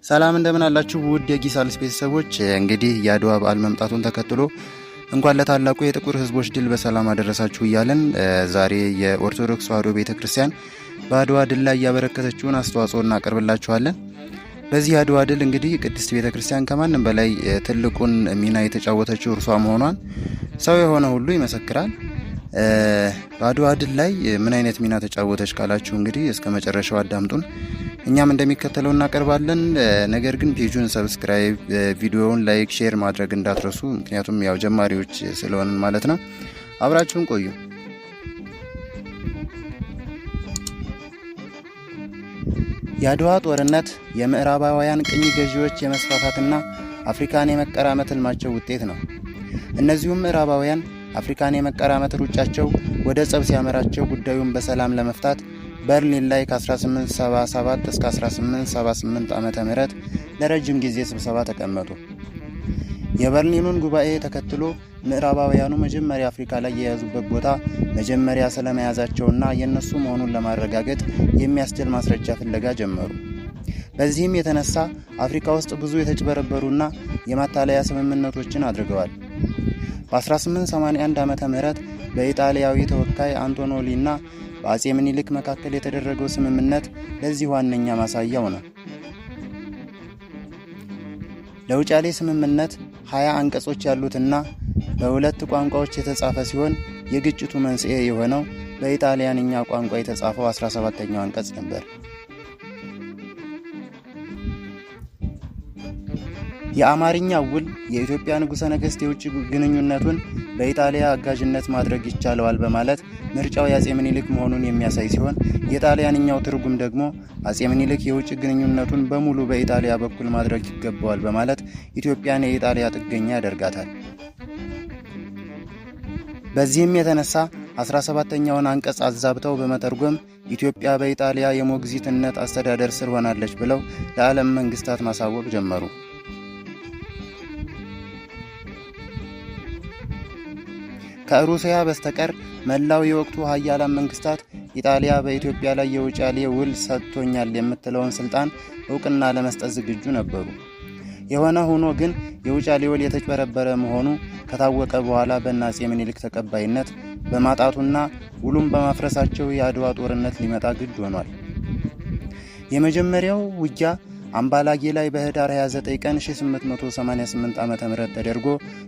ሰላም እንደምን አላችሁ ውድ የጊሳልስ ቤተሰቦች። እንግዲህ የአድዋ በዓል መምጣቱን ተከትሎ እንኳን ለታላቁ የጥቁር ህዝቦች ድል በሰላም አደረሳችሁ እያለን ዛሬ የኦርቶዶክስ ተዋሕዶ ቤተክርስቲያን በአድዋ ድል ላይ ያበረከተችውን አስተዋጽኦ እናቀርብላችኋለን። በዚህ አድዋ ድል እንግዲህ ቅድስት ቤተክርስቲያን ከማንም በላይ ትልቁን ሚና የተጫወተችው እርሷ መሆኗን ሰው የሆነ ሁሉ ይመሰክራል። በአድዋ ድል ላይ ምን አይነት ሚና ተጫወተች ካላችሁ እንግዲህ እስከ መጨረሻው አዳምጡን። እኛም እንደሚከተለው እናቀርባለን። ነገር ግን ፔጁን ሰብስክራይብ፣ ቪዲዮውን ላይክ፣ ሼር ማድረግ እንዳትረሱ። ምክንያቱም ያው ጀማሪዎች ስለሆንን ማለት ነው። አብራችሁን ቆዩ። የአድዋ ጦርነት የምዕራባውያን ቅኝ ገዢዎች የመስፋፋትና አፍሪካን የመቀራመት ህልማቸው ውጤት ነው። እነዚሁም ምዕራባውያን አፍሪካን የመቀራመት ሩጫቸው ወደ ጸብ ሲያመራቸው ጉዳዩን በሰላም ለመፍታት በርሊን ላይ ከ1877 እስከ 1878 ዓመተ ምህረት ለረጅም ጊዜ ስብሰባ ተቀመጡ። የበርሊኑን ጉባኤ ተከትሎ ምዕራባውያኑ መጀመሪያ አፍሪካ ላይ የያዙበት ቦታ መጀመሪያ ስለመያዛቸውና የነሱ መሆኑን ለማረጋገጥ የሚያስችል ማስረጃ ፍለጋ ጀመሩ። በዚህም የተነሳ አፍሪካ ውስጥ ብዙ የተጭበረበሩና የማታለያ ስምምነቶችን አድርገዋል። በ1881 ዓመተ ምህረት በኢጣሊያዊ ተወካይ አንቶኖሊና በአጼ ምኒልክ መካከል የተደረገው ስምምነት ለዚህ ዋነኛ ማሳያው ነው። ለውጫሌ ስምምነት 20 አንቀጾች ያሉትና በሁለት ቋንቋዎች የተጻፈ ሲሆን የግጭቱ መንስኤ የሆነው በኢጣሊያንኛ ቋንቋ የተጻፈው 17ኛው አንቀጽ ነበር። የአማርኛ ውል የኢትዮጵያ ንጉሠ ነገሥት የውጭ ግንኙነቱን በኢጣሊያ አጋዥነት ማድረግ ይቻለዋል በማለት ምርጫው የአጼ ምኒልክ መሆኑን የሚያሳይ ሲሆን የጣሊያንኛው ትርጉም ደግሞ አጼ ምኒልክ የውጭ ግንኙነቱን በሙሉ በኢጣሊያ በኩል ማድረግ ይገባዋል በማለት ኢትዮጵያን የኢጣሊያ ጥገኛ ያደርጋታል። በዚህም የተነሳ 17ኛውን አንቀጽ አዛብተው በመተርጎም ኢትዮጵያ በኢጣሊያ የሞግዚትነት አስተዳደር ስር ሆናለች ብለው ለዓለም መንግስታት ማሳወቅ ጀመሩ። ከሩሲያ በስተቀር መላው የወቅቱ ሀያላን መንግስታት ኢጣሊያ በኢትዮጵያ ላይ የውጫሌ ውል ሰጥቶኛል የምትለውን ስልጣን እውቅና ለመስጠት ዝግጁ ነበሩ። የሆነ ሆኖ ግን የውጫሌ ውል የተጭበረበረ መሆኑ ከታወቀ በኋላ በአጼ ምኒልክ ተቀባይነት በማጣቱና ውሉን በማፍረሳቸው የአድዋ ጦርነት ሊመጣ ግድ ሆኗል። የመጀመሪያው ውጊያ አምባላጌ ላይ በህዳር 29 ቀን 1888 ዓመተ ምህረት ተደርጎ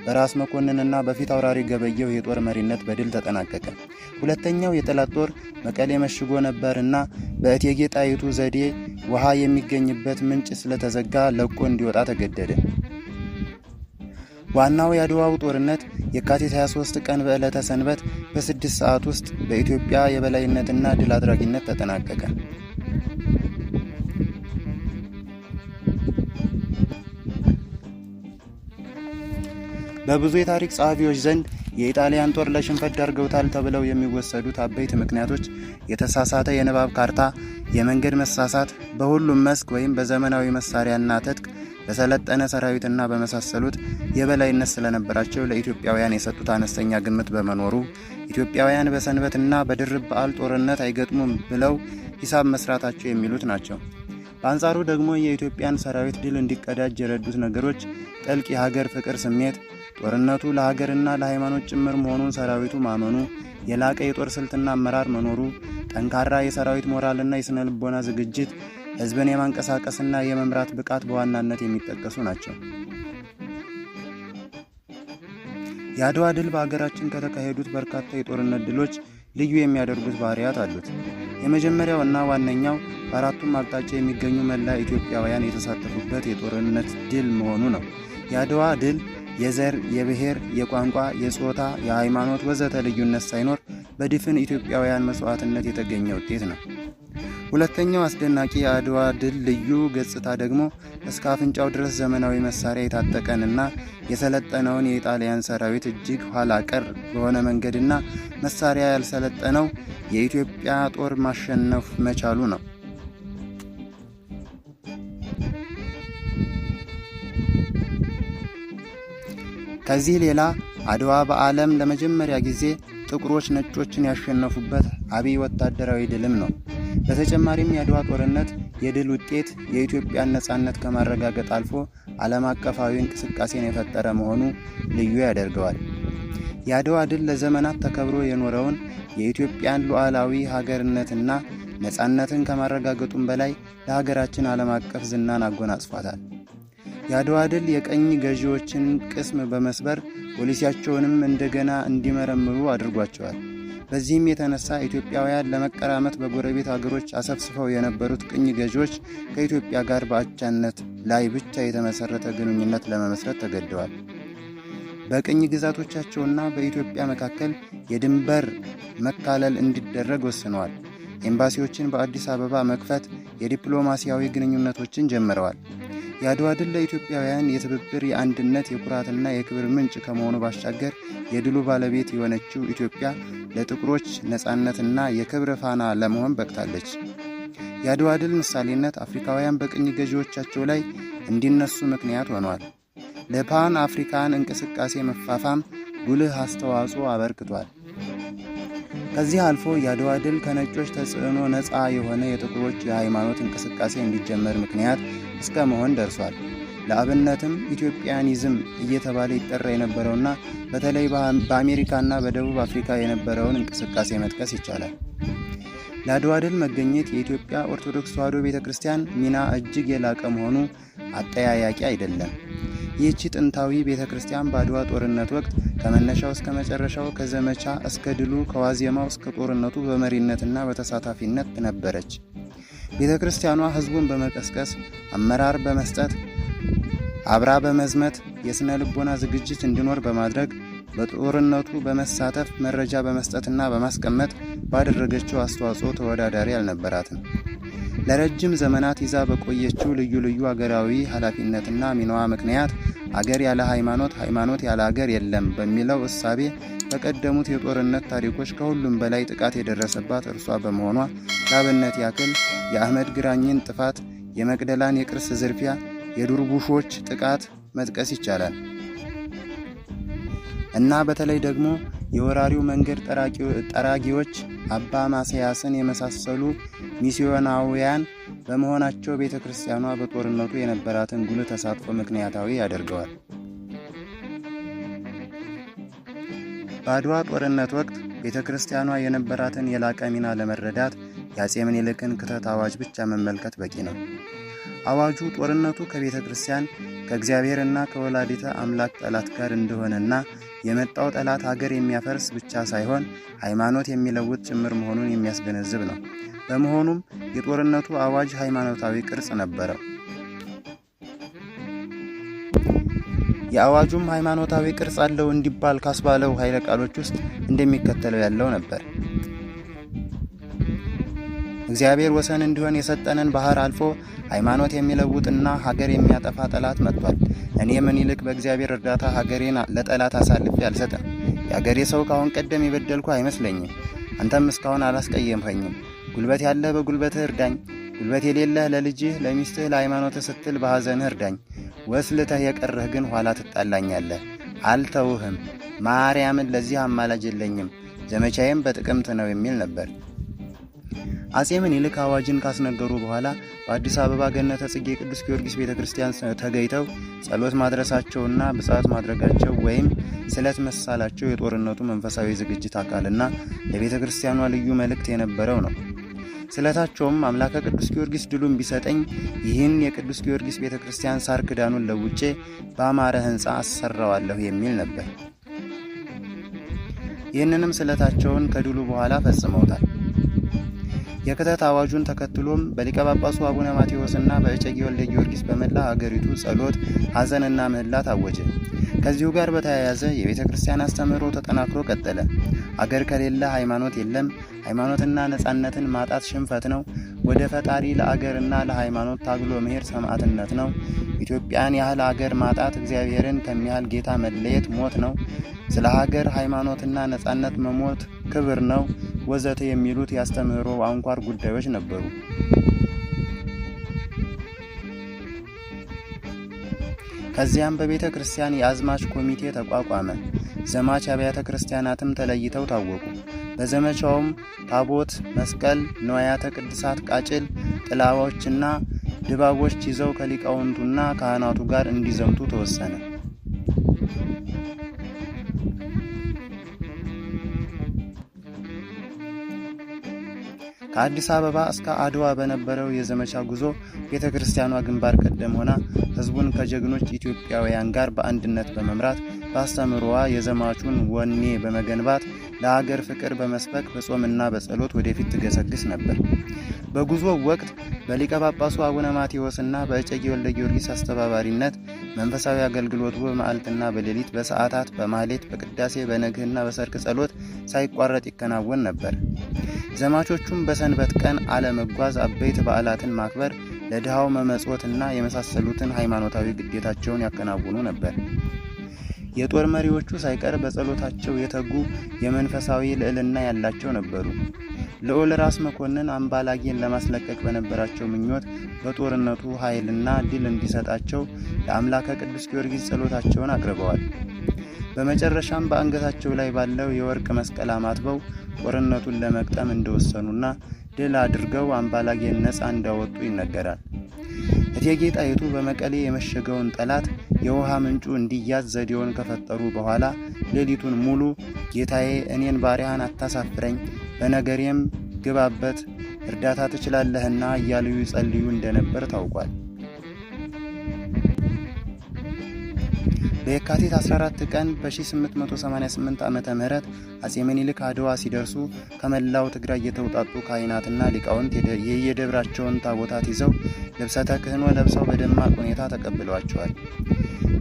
በራስ መኮንንና በፊት አውራሪ ገበየው የጦር መሪነት በድል ተጠናቀቀ። ሁለተኛው የጠላት ጦር መቀሌ መሽጎ ነበርና በእቴጌ ጣይቱ ዘዴ ውሃ የሚገኝበት ምንጭ ስለተዘጋ ለቆ እንዲወጣ ተገደደ። ዋናው የአድዋው ጦርነት የካቲት 23 ቀን በዕለተ ሰንበት በ6 ሰዓት ውስጥ በኢትዮጵያ የበላይነትና ድል አድራጊነት ተጠናቀቀ። በብዙ የታሪክ ጸሐፊዎች ዘንድ የኢጣሊያን ጦር ለሽንፈት ዳርገውታል ተብለው የሚወሰዱት አበይት ምክንያቶች የተሳሳተ የንባብ ካርታ፣ የመንገድ መሳሳት፣ በሁሉም መስክ ወይም በዘመናዊ መሳሪያና ትጥቅ በሰለጠነ ሰራዊትና በመሳሰሉት የበላይነት ስለነበራቸው ለኢትዮጵያውያን የሰጡት አነስተኛ ግምት በመኖሩ ኢትዮጵያውያን በሰንበትና በድርብ በዓል ጦርነት አይገጥሙም ብለው ሂሳብ መስራታቸው የሚሉት ናቸው። በአንጻሩ ደግሞ የኢትዮጵያን ሰራዊት ድል እንዲቀዳጅ የረዱት ነገሮች ጥልቅ የሀገር ፍቅር ስሜት፣ ጦርነቱ ለሀገርና ለሃይማኖት ጭምር መሆኑን ሰራዊቱ ማመኑ፣ የላቀ የጦር ስልትና አመራር መኖሩ፣ ጠንካራ የሰራዊት ሞራልና የስነ ልቦና ዝግጅት፣ ህዝብን የማንቀሳቀስና የመምራት ብቃት በዋናነት የሚጠቀሱ ናቸው። የአድዋ ድል በሀገራችን ከተካሄዱት በርካታ የጦርነት ድሎች ልዩ የሚያደርጉት ባህሪያት አሉት። የመጀመሪያውና ዋነኛው በአራቱም አቅጣጫ የሚገኙ መላ ኢትዮጵያውያን የተሳተፉበት የጦርነት ድል መሆኑ ነው። የአድዋ ድል የዘር፣ የብሔር፣ የቋንቋ፣ የጾታ፣ የሃይማኖት ወዘተ ልዩነት ሳይኖር በድፍን ኢትዮጵያውያን መስዋዕትነት የተገኘ ውጤት ነው። ሁለተኛው አስደናቂ የአድዋ ድል ልዩ ገጽታ ደግሞ እስከ አፍንጫው ድረስ ዘመናዊ መሳሪያ የታጠቀንና የሰለጠነውን የኢጣሊያን ሰራዊት እጅግ ኋላ ቀር በሆነ መንገድና መሳሪያ ያልሰለጠነው የኢትዮጵያ ጦር ማሸነፍ መቻሉ ነው። ከዚህ ሌላ አድዋ በዓለም ለመጀመሪያ ጊዜ ጥቁሮች ነጮችን ያሸነፉበት አብይ ወታደራዊ ድልም ነው። በተጨማሪም የአድዋ ጦርነት የድል ውጤት የኢትዮጵያን ነጻነት ከማረጋገጥ አልፎ ዓለም አቀፋዊ እንቅስቃሴን የፈጠረ መሆኑ ልዩ ያደርገዋል። የአድዋ ድል ለዘመናት ተከብሮ የኖረውን የኢትዮጵያን ሉዓላዊ ሀገርነትና ነጻነትን ከማረጋገጡም በላይ ለሀገራችን ዓለም አቀፍ ዝናን አጎናጽፏታል። የአድዋ ድል የቀኝ ገዢዎችን ቅስም በመስበር ፖሊሲያቸውንም እንደገና እንዲመረምሩ አድርጓቸዋል። በዚህም የተነሳ ኢትዮጵያውያን ለመቀራመት በጎረቤት አገሮች አሰፍስፈው የነበሩት ቅኝ ገዢዎች ከኢትዮጵያ ጋር በአቻነት ላይ ብቻ የተመሰረተ ግንኙነት ለመመስረት ተገደዋል። በቅኝ ግዛቶቻቸውና በኢትዮጵያ መካከል የድንበር መካለል እንዲደረግ ወስነዋል። ኤምባሲዎችን በአዲስ አበባ መክፈት፣ የዲፕሎማሲያዊ ግንኙነቶችን ጀምረዋል። የአድዋ ድል ለኢትዮጵያውያን የትብብር፣ የአንድነት፣ የኩራትና የክብር ምንጭ ከመሆኑ ባሻገር የድሉ ባለቤት የሆነችው ኢትዮጵያ ለጥቁሮች ነጻነትና የክብር ፋና ለመሆን በቅታለች። የአድዋ ድል ምሳሌነት አፍሪካውያን በቅኝ ገዢዎቻቸው ላይ እንዲነሱ ምክንያት ሆኗል። ለፓን አፍሪካን እንቅስቃሴ መፋፋም ጉልህ አስተዋጽኦ አበርክቷል። ከዚህ አልፎ የአድዋ ድል ከነጮች ተጽዕኖ ነፃ የሆነ የጥቁሮች የሃይማኖት እንቅስቃሴ እንዲጀመር ምክንያት እስከ መሆን ደርሷል። ለአብነትም ኢትዮጵያኒዝም እየተባለ ይጠራ የነበረውና በተለይ በአሜሪካና በደቡብ አፍሪካ የነበረውን እንቅስቃሴ መጥቀስ ይቻላል። ለአድዋ ድል መገኘት የኢትዮጵያ ኦርቶዶክስ ተዋሕዶ ቤተ ክርስቲያን ሚና እጅግ የላቀ መሆኑ አጠያያቂ አይደለም። ይህቺ ጥንታዊ ቤተ ክርስቲያን በአድዋ ጦርነት ወቅት ከመነሻው እስከ መጨረሻው፣ ከዘመቻ እስከ ድሉ፣ ከዋዜማው እስከ ጦርነቱ በመሪነትና በተሳታፊነት ነበረች። ቤተ ክርስቲያኗ ሕዝቡን በመቀስቀስ አመራር በመስጠት አብራ በመዝመት የሥነ ልቦና ዝግጅት እንዲኖር በማድረግ በጦርነቱ በመሳተፍ መረጃ በመስጠትና በማስቀመጥ ባደረገችው አስተዋጽኦ ተወዳዳሪ አልነበራትም። ለረጅም ዘመናት ይዛ በቆየችው ልዩ ልዩ አገራዊ ኃላፊነትና ሚናዋ ምክንያት አገር ያለ ሃይማኖት፣ ሃይማኖት ያለ አገር የለም በሚለው እሳቤ በቀደሙት የጦርነት ታሪኮች ከሁሉም በላይ ጥቃት የደረሰባት እርሷ በመሆኗ ለአብነት ያክል የአህመድ ግራኝን ጥፋት፣ የመቅደላን የቅርስ ዝርፊያ፣ የዱርቡሾች ጥቃት መጥቀስ ይቻላል እና በተለይ ደግሞ የወራሪው መንገድ ጠራጊዎች አባ ማስያስን የመሳሰሉ ሚስዮናውያን በመሆናቸው ቤተ ክርስቲያኗ በጦርነቱ የነበራትን ጉልህ ተሳትፎ ምክንያታዊ ያደርገዋል። በአድዋ ጦርነት ወቅት ቤተ ክርስቲያኗ የነበራትን የላቀ ሚና ለመረዳት የአፄ ምኒልክን ክተት አዋጅ ብቻ መመልከት በቂ ነው። አዋጁ ጦርነቱ ከቤተ ክርስቲያን ከእግዚአብሔርና ከወላዲተ አምላክ ጠላት ጋር እንደሆነና የመጣው ጠላት ሀገር የሚያፈርስ ብቻ ሳይሆን ሃይማኖት የሚለውጥ ጭምር መሆኑን የሚያስገነዝብ ነው። በመሆኑም የጦርነቱ አዋጅ ሃይማኖታዊ ቅርጽ ነበረው። የአዋጁም ሃይማኖታዊ ቅርጽ አለው እንዲባል ካስባለው ኃይለ ቃሎች ውስጥ እንደሚከተለው ያለው ነበር። እግዚአብሔር ወሰን እንዲሆን የሰጠንን ባህር አልፎ ሃይማኖት የሚለውጥና ሀገር የሚያጠፋ ጠላት መጥቷል። እኔ ምኒልክ በእግዚአብሔር እርዳታ ሀገሬን ለጠላት አሳልፌ አልሰጥም። የአገሬ ሰው ካሁን ቀደም የበደልኩ አይመስለኝም። አንተም እስካሁን አላስቀየምኸኝም። ጉልበት ያለህ በጉልበትህ እርዳኝ፣ ጉልበት የሌለህ ለልጅህ፣ ለሚስትህ፣ ለሃይማኖትህ ስትል በሐዘንህ እርዳኝ። ወስልተህ የቀረህ ግን ኋላ ትጣላኛለህ። አልተውህም። ማርያምን ለዚህ አማላጅ የለኝም። ዘመቻዬም በጥቅምት ነው የሚል ነበር። አፄ ምኒልክ አዋጅን ካስነገሩ በኋላ በአዲስ አበባ ገነተ ጽጌ ቅዱስ ጊዮርጊስ ቤተክርስቲያን ተገኝተው ጸሎት ማድረሳቸውና ብጽዓት ማድረጋቸው ወይም ስለት መሳላቸው የጦርነቱ መንፈሳዊ ዝግጅት አካልና ለቤተክርስቲያኗ ልዩ መልእክት የነበረው ነው። ስለታቸውም አምላከ ቅዱስ ጊዮርጊስ ድሉን ቢሰጠኝ ይህን የቅዱስ ጊዮርጊስ ቤተክርስቲያን ሳር ክዳኑን ለውጬ በአማረ ሕንፃ አሰራዋለሁ የሚል ነበር። ይህንንም ስለታቸውን ከድሉ በኋላ ፈጽመውታል። የክተት አዋጁን ተከትሎም በሊቀ ጳጳሱ አቡነ ማቴዎስና በእጨጌ ወልደ ጊዮርጊስ በመላ አገሪቱ ጸሎት፣ ሐዘንና ምህላ ታወጀ። ከዚሁ ጋር በተያያዘ የቤተ ክርስቲያን አስተምህሮ ተጠናክሮ ቀጠለ። አገር ከሌለ ሃይማኖት የለም፣ ሃይማኖትና ነጻነትን ማጣት ሽንፈት ነው፣ ወደ ፈጣሪ ለአገርና ለሃይማኖት ታግሎ መሄድ ሰማዕትነት ነው፣ ኢትዮጵያን ያህል አገር ማጣት እግዚአብሔርን ከሚያህል ጌታ መለየት ሞት ነው፣ ስለ ሀገር ሃይማኖትና ነጻነት መሞት ክብር ነው ወዘተ የሚሉት ያስተምህሮ አንኳር ጉዳዮች ነበሩ። ከዚያም በቤተ ክርስቲያን የአዝማች ኮሚቴ ተቋቋመ። ዘማች አብያተ ክርስቲያናትም ተለይተው ታወቁ። በዘመቻውም ታቦት፣ መስቀል፣ ንዋያተ ቅድሳት፣ ቃጭል፣ ጥላዎችና ድባቦች ይዘው ከሊቃውንቱና ካህናቱ ጋር እንዲዘምቱ ተወሰነ። ከአዲስ አበባ እስከ አድዋ በነበረው የዘመቻ ጉዞ ቤተክርስቲያኗ ግንባር ቀደም ሆና ህዝቡን ከጀግኖች ኢትዮጵያውያን ጋር በአንድነት በመምራት በአስተምህሮዋ የዘማቹን ወኔ በመገንባት ለሀገር ፍቅር በመስበክ በጾምና በጸሎት ወደፊት ትገሰግስ ነበር። በጉዞው ወቅት በሊቀ ጳጳሱ አቡነ ማቴዎስና በእጨጌ ወልደ ጊዮርጊስ አስተባባሪነት መንፈሳዊ አገልግሎቱ በመዓልትና በሌሊት በሰዓታት፣ በማህሌት፣ በቅዳሴ፣ በነግህና በሰርክ ጸሎት ሳይቋረጥ ይከናወን ነበር። ዘማቾቹም በሰንበት ቀን አለመጓዝ፣ አበይት በዓላትን ማክበር፣ ለድሃው መመጽወትና የመሳሰሉትን ሃይማኖታዊ ግዴታቸውን ያከናውኑ ነበር። የጦር መሪዎቹ ሳይቀር በጸሎታቸው የተጉ የመንፈሳዊ ልዕልና ያላቸው ነበሩ። ልዑል ራስ መኮንን አምባላጌን ለማስለቀቅ በነበራቸው ምኞት በጦርነቱ ኃይልና ድል እንዲሰጣቸው ለአምላከ ቅዱስ ጊዮርጊስ ጸሎታቸውን አቅርበዋል። በመጨረሻም በአንገታቸው ላይ ባለው የወርቅ መስቀል አማትበው ጦርነቱን ለመቅጠም እንደወሰኑና ድል አድርገው አምባላጌን ነፃ እንዳወጡ ይነገራል። እቴጌ ጣይቱ በመቀሌ የመሸገውን ጠላት የውሃ ምንጩ እንዲያዝ ዘዴውን ከፈጠሩ በኋላ ሌሊቱን ሙሉ ጌታዬ እኔን ባሪያህን አታሳፍረኝ፣ በነገሬም ግባበት፣ እርዳታ ትችላለህና እያሉ ይጸልዩ እንደነበር ታውቋል። በየካቲት 14 ቀን በ1888 ዓመተ ምህረት አጼ ምኒልክ አድዋ ሲደርሱ ከመላው ትግራይ የተውጣጡ ካህናትና ሊቃውንት የየደብራቸውን ታቦታት ይዘው ልብሰ ተክህኖ ለብሰው በደማቅ ሁኔታ ተቀብለዋቸዋል።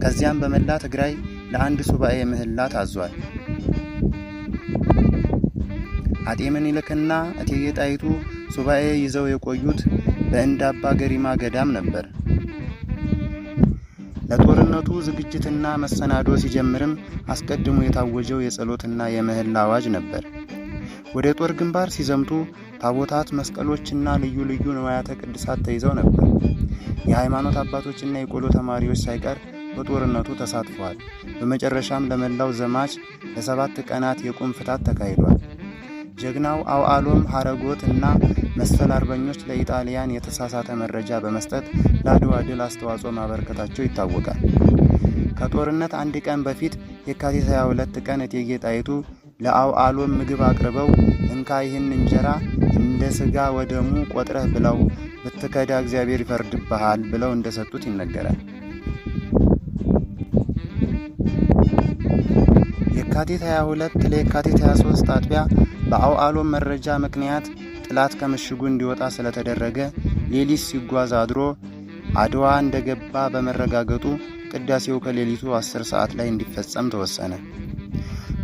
ከዚያም በመላ ትግራይ ለአንድ ሱባኤ ምህላ ታዟል። አጤ ምኒልክና እቴጌ ጣይቱ ሱባኤ ይዘው የቆዩት በእንዳባ ገሪማ ገዳም ነበር። ለጦርነቱ ዝግጅትና መሰናዶ ሲጀምርም አስቀድሞ የታወጀው የጸሎትና የምህላ አዋጅ ነበር። ወደ ጦር ግንባር ሲዘምቱ ታቦታት፣ መስቀሎችና ልዩ ልዩ ንዋያተ ቅድሳት ተይዘው ነበር። የሃይማኖት አባቶችና የቆሎ ተማሪዎች ሳይቀር በጦርነቱ ተሳትፈዋል። በመጨረሻም ለመላው ዘማች ለ7 ቀናት የቁም ፍታት ተካሂዷል። ጀግናው አውዓሎም ሐረጎት እና መሰል አርበኞች ለኢጣሊያን የተሳሳተ መረጃ በመስጠት ለአድዋ ድል አስተዋጽኦ ማበርከታቸው ይታወቃል። ከጦርነት አንድ ቀን በፊት የካቲት 22 ቀን እቴጌ ጣይቱ ለአውዓሎም ምግብ አቅርበው እንካ ይህን እንጀራ እንደ ስጋ ወደሙ ቆጥረህ ብለው ብትከዳ እግዚአብሔር ይፈርድብሃል ብለው እንደሰጡት ይነገራል። የካቲት 22 ለየካቲት 23 አጥቢያ በአውዓሎም መረጃ ምክንያት ጥላት ከምሽጉ እንዲወጣ ስለተደረገ ሌሊት ሲጓዝ አድሮ አድዋ እንደገባ በመረጋገጡ ቅዳሴው ከሌሊቱ 10 ሰዓት ላይ እንዲፈጸም ተወሰነ።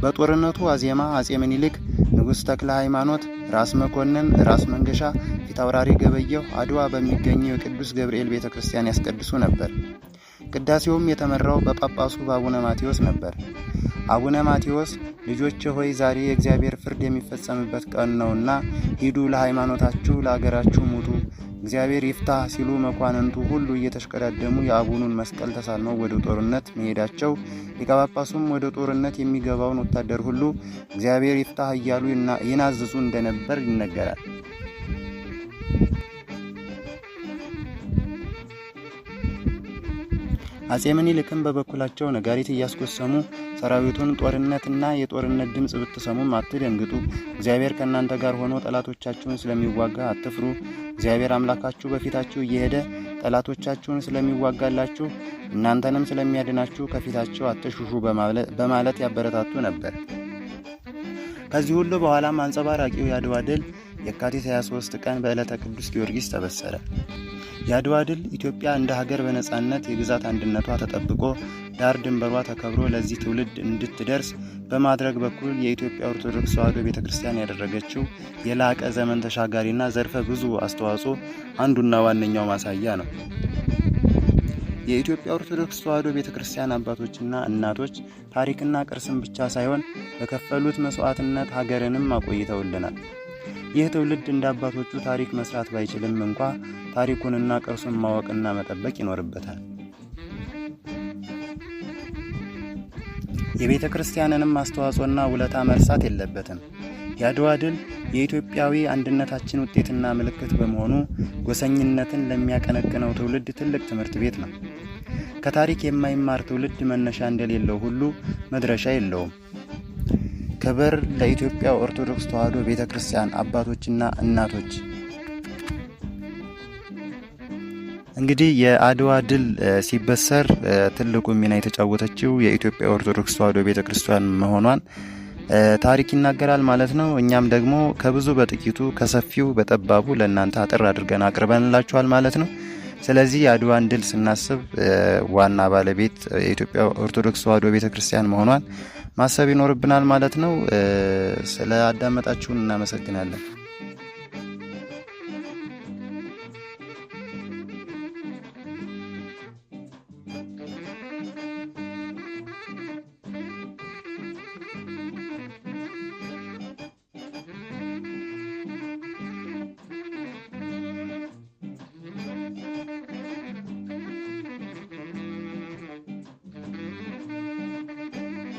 በጦርነቱ ዋዜማ አጼ ምኒልክ፣ ንጉሥ ተክለ ሃይማኖት፣ ራስ መኮንን፣ ራስ መንገሻ፣ ፊታውራሪ ገበየሁ አድዋ በሚገኘው የቅዱስ ገብርኤል ቤተክርስቲያን ያስቀድሱ ነበር። ቅዳሴውም የተመራው በጳጳሱ በአቡነ ማቴዎስ ነበር። አቡነ ማቴዎስ ልጆች ሆይ ዛሬ የእግዚአብሔር ፍርድ የሚፈጸምበት ቀን ነውና ሂዱ፣ ለሃይማኖታችሁ ለአገራችሁ ሙቱ፣ እግዚአብሔር ይፍታህ ሲሉ መኳንንቱ ሁሉ እየተሽቀዳደሙ የአቡኑን መስቀል ተሳልመው ወደ ጦርነት መሄዳቸው፣ ሊቀ ጳጳሱም ወደ ጦርነት የሚገባውን ወታደር ሁሉ እግዚአብሔር ይፍታህ እያሉ ይናዝዙ እንደነበር ይነገራል። አጼ ምኒልክም በበኩላቸው ነጋሪት እያስጎሰሙ ሰራዊቱን ጦርነትና የጦርነት ድምጽ ብትሰሙም አትደንግጡ፣ እግዚአብሔር ከእናንተ ጋር ሆኖ ጠላቶቻችሁን ስለሚዋጋ አትፍሩ፣ እግዚአብሔር አምላካችሁ በፊታችሁ እየሄደ ጠላቶቻችሁን ስለሚዋጋላችሁ እናንተንም ስለሚያድናችሁ ከፊታቸው አትሽሹ በማለት ያበረታቱ ነበር። ከዚህ ሁሉ በኋላም አንጸባራቂው የአድዋ ድል የካቲት 23 ቀን በዕለተ ቅዱስ ጊዮርጊስ ተበሰረ። የአድዋ ድል ኢትዮጵያ እንደ ሀገር በነጻነት የግዛት አንድነቷ ተጠብቆ ዳር ድንበሯ ተከብሮ ለዚህ ትውልድ እንድትደርስ በማድረግ በኩል የኢትዮጵያ ኦርቶዶክስ ተዋሕዶ ቤተክርስቲያን ያደረገችው የላቀ ዘመን ተሻጋሪና ዘርፈ ብዙ አስተዋጽኦ አንዱና ዋነኛው ማሳያ ነው። የኢትዮጵያ ኦርቶዶክስ ተዋሕዶ ቤተክርስቲያን አባቶችና እናቶች ታሪክና ቅርስም ብቻ ሳይሆን በከፈሉት መስዋዕትነት ሀገርንም አቆይተውልናል። ይህ ትውልድ እንደ አባቶቹ ታሪክ መስራት ባይችልም እንኳ ታሪኩንና ቅርሱን ማወቅና መጠበቅ ይኖርበታል። የቤተ ክርስቲያንንም አስተዋጽኦና ውለታ መርሳት የለበትም። የአድዋ ድል የኢትዮጵያዊ አንድነታችን ውጤትና ምልክት በመሆኑ ጎሰኝነትን ለሚያቀነቅነው ትውልድ ትልቅ ትምህርት ቤት ነው። ከታሪክ የማይማር ትውልድ መነሻ እንደሌለው ሁሉ መድረሻ የለውም። ክብር ለኢትዮጵያ ኦርቶዶክስ ተዋሕዶ ቤተክርስቲያን አባቶችና እናቶች። እንግዲህ የአድዋ ድል ሲበሰር ትልቁ ሚና የተጫወተችው የኢትዮጵያ ኦርቶዶክስ ተዋሕዶ ቤተክርስቲያን መሆኗን ታሪክ ይናገራል ማለት ነው። እኛም ደግሞ ከብዙ በጥቂቱ ከሰፊው በጠባቡ ለእናንተ አጥር አድርገን አቅርበንላችኋል ማለት ነው። ስለዚህ የአድዋን ድል ስናስብ ዋና ባለቤት የኢትዮጵያ ኦርቶዶክስ ተዋሕዶ ቤተክርስቲያን መሆኗን ማሰብ ይኖርብናል ማለት ነው። ስለ አዳመጣችሁን እናመሰግናለን።